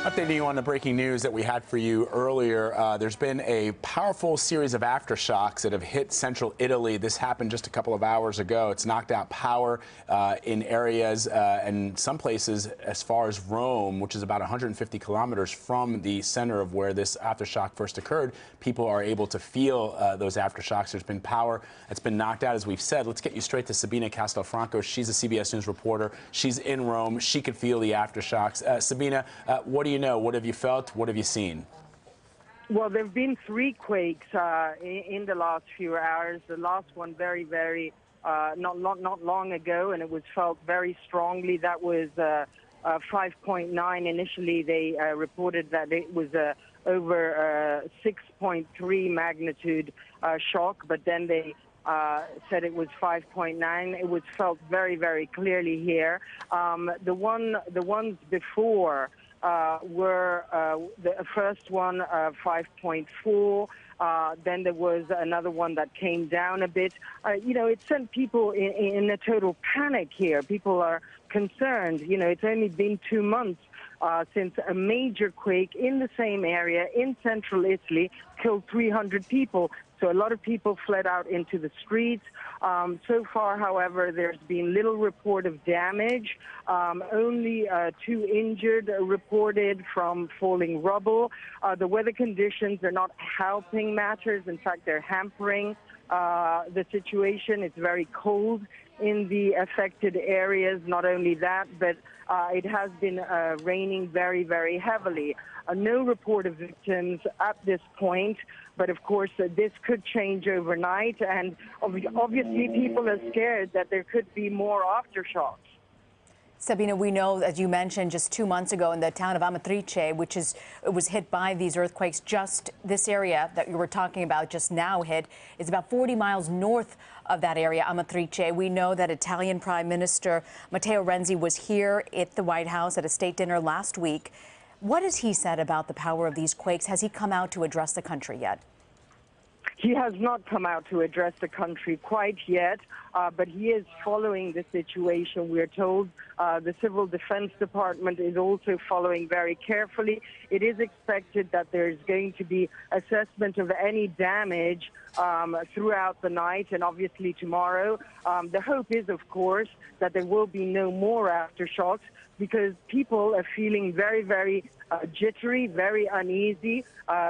Updating you on the breaking news that we had for you earlier, there's been a powerful series of aftershocks that have hit central Italy. This happened just a couple of hours ago. It's knocked out power in areas and some places as far as Rome, which is about 150 kilometers from the center of where this aftershock first occurred. People are able to feel those aftershocks. There's been power that's been knocked out, as we've said. Let's get you straight to Sabina Castelfranco. She's a CBS News reporter. She's in Rome. She could feel the aftershocks. Sabina, what do you know? What have you felt? What have you seen? Well, there have been 3 quakes in the last few hours. The last one very not long ago, and it was felt very strongly. That was 5.9. Initially, they reported that it was over 6.3 magnitude shock, but then they said it was 5.9. It was felt very clearly here. The ones before were the first one 5.4. Then there was another one that came down a bit. It sent people in a total panic here. People are concerned. It's only been 2 months since a major quake in the same area in central Italy killed 300 people. So a lot of people fled out into the streets. So far, however, there's been little report of damage. Only 2 injured reported from falling rubble. The weather conditions are not helping matters. In fact, they're hampering the situation. It's very cold in the affected areas. Not only that, but it has been raining very heavily. No report of victims at this point, but of course this could change overnight, and obviously people are scared that there could be more aftershocks. Sabina, we know, as you mentioned, just 2 months ago in the town of Amatrice, was hit by these earthquakes. Just this area that you were talking about just now hit is about 40 miles north of that area, Amatrice. We know that Italian Prime Minister Matteo Renzi was here at the White House at a state dinner last week. What has he said about the power of these quakes? Has he come out to address the country yet? He has not come out to address the country quite yet, but he is following the situation, we're told. The Civil Defense Department is also following very carefully. It is expected that there's going to be assessment of any damage throughout the night and obviously tomorrow. The hope is, of course, that there will be no more aftershocks, because people are feeling very jittery, very uneasy,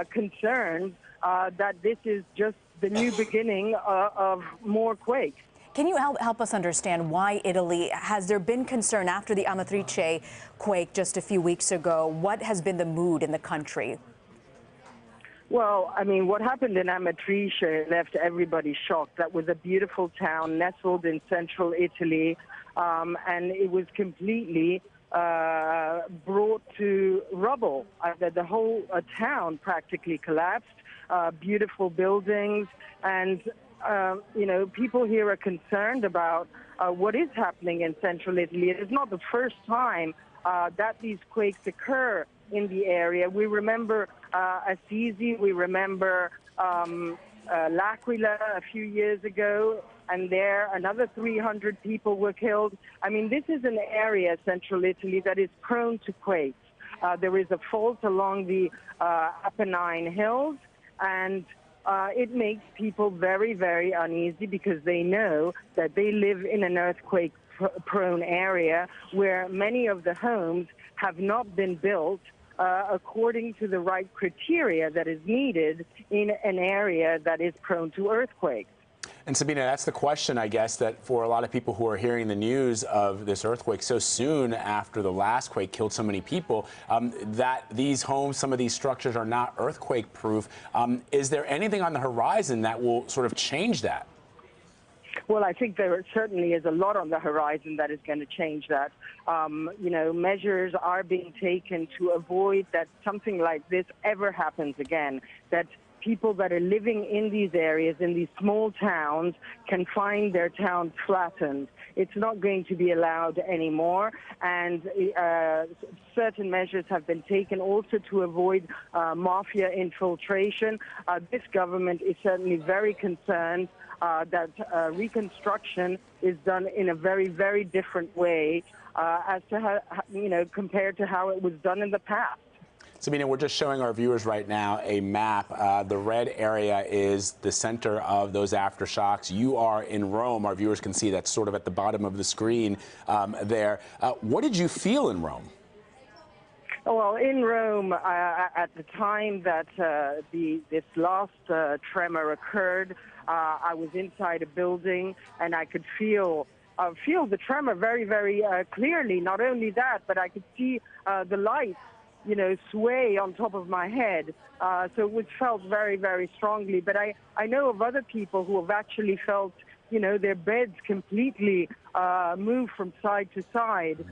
concerned that this is just the new beginning of more quakes. Can you help us understand why Italy? Has there been concern after the Amatrice quake just a few weeks ago? What has been the mood in the country? Well, I mean, what happened in Amatrice left everybody shocked. That was a beautiful town nestled in central Italy, and it was completely brought to rubble. The whole town practically collapsed. Beautiful buildings, and people here are concerned about what is happening in central Italy. It is not the first time that these quakes occur in the area. We remember Assisi, we remember L'Aquila a few years ago, and there another 300 people were killed. I mean, this is an area, central Italy, that is prone to quakes. There is a fault along the Apennine Hills, and it makes people very uneasy, because they know that they live in an earthquake-prone area where many of the homes have not been built according to the right criteria that is needed in an area that is prone to earthquakes. And Sabina, that's the question, I guess, that for a lot of people who are hearing the news of this earthquake so soon after the last quake killed so many people, that these homes, some of these structures are not earthquake-proof. Is there anything on the horizon that will sort of change that? Well, I think there certainly is a lot on the horizon that is going to change that. Measures are being taken to avoid that something like this ever happens again, that people that are living in these areas, in these small towns, can find their towns flattened. It's not going to be allowed anymore, and certain measures have been taken also to avoid mafia infiltration. This government is certainly very concerned that reconstruction is done in a very different way as to how, compared to how it was done in the past. Sabina, we're just showing our viewers right now a map. The red area is the center of those aftershocks. You are in Rome. Our viewers can see that's sort of at the bottom of the screen there. What did you feel in Rome? Well, in Rome, at the time that this last tremor occurred, I was inside a building and I could feel the tremor very, very clearly. Not only that, but I could see the lights, sway on top of my head. So it was felt very, very strongly. But I know of other people who have actually felt, their beds completely move from side to side.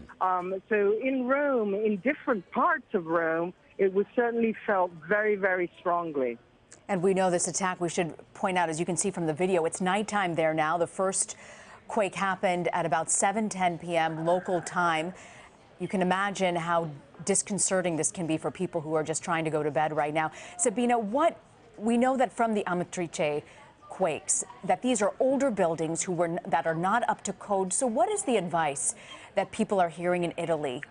So in Rome, in different parts of Rome, it was certainly felt very, very strongly. And we know this attack, we should point out, as you can see from the video, it's nighttime there now. The first quake happened at about 7:10 p.m. local time. You can imagine how disconcerting this can be for people who are just trying to go to bed right now. Sabina, we know that from the Amatrice quakes, that these are older buildings that are not up to code. So what is the advice that people are hearing in Italy?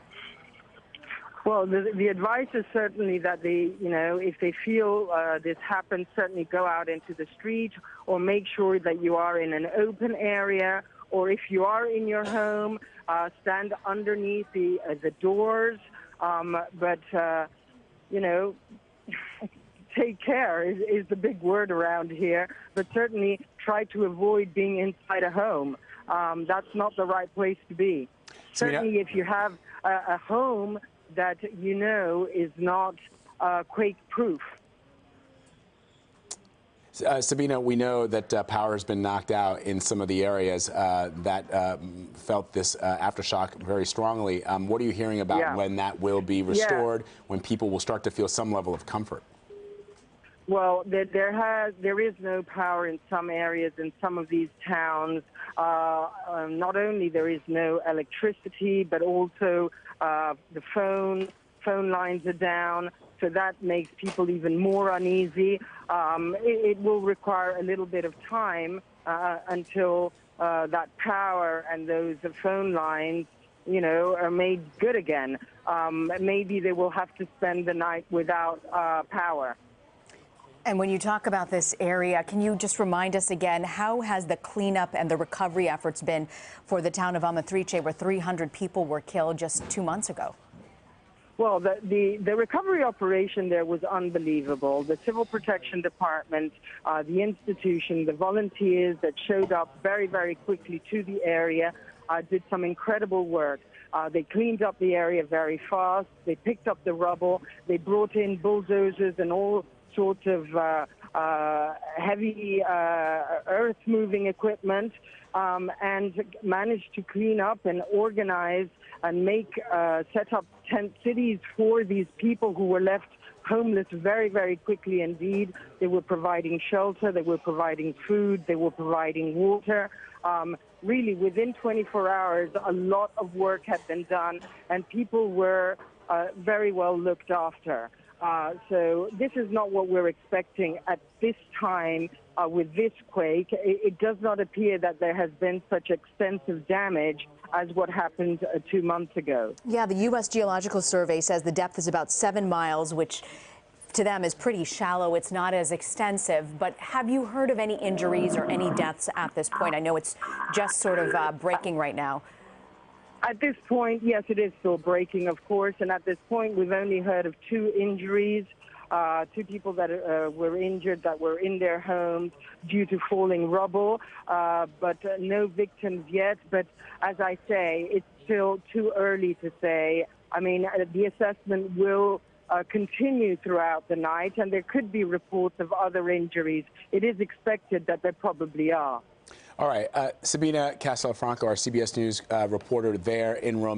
Well, the advice is certainly that if they feel this happens, certainly go out into the street or make sure that you are in an open area, or if you are in your home, stand underneath the doors. Take care is the big word around here, but certainly try to avoid being inside a home. That's not the right place to be. Certainly if you have a home that is not quake-proof. Sabina, we know that power has been knocked out in some of the areas that felt this aftershock very strongly. What are you hearing about when that will be restored, when people will start to feel some level of comfort? Well, there is no power in some areas in some of these towns. Not only there is no electricity, but also the phone lines are down. So that makes people even more uneasy. It will require a little bit of time until that power and those phone lines, are made good again. Maybe they will have to spend the night without power. And when you talk about this area, can you just remind us again, how has the cleanup and the recovery efforts been for the town of Amatrice, where 300 people were killed just 2 months ago? Well, the recovery operation there was unbelievable. The Civil Protection Department, the institution, the volunteers that showed up very, very quickly to the area did some incredible work. They cleaned up the area very fast. They picked up the rubble. They brought in bulldozers and all sorts of heavy earth-moving equipment, and managed to clean up and organize and set up tent cities for these people who were left homeless very, very quickly indeed. They were providing shelter, they were providing food, they were providing water. Really, within 24 hours, a lot of work had been done, and people were very well looked after. So this is not what we're expecting at this time with this quake. It does not appear that there has been such extensive damage as what happened 2 months ago. Yeah, the U.S. Geological Survey says the depth is about 7 miles, which to them is pretty shallow. It's not as extensive. But have you heard of any injuries or any deaths at this point? I know it's just sort of breaking right now. At this point, yes, it is still breaking, of course. And at this point, we've only heard of 2 injuries, 2 people that were injured that were in their homes due to falling rubble, but no victims yet. But as I say, it's still too early to say. I mean, the assessment will continue throughout the night, and there could be reports of other injuries. It is expected that there probably are. All right. Sabina Castelfranco, our CBS News reporter there in Rome.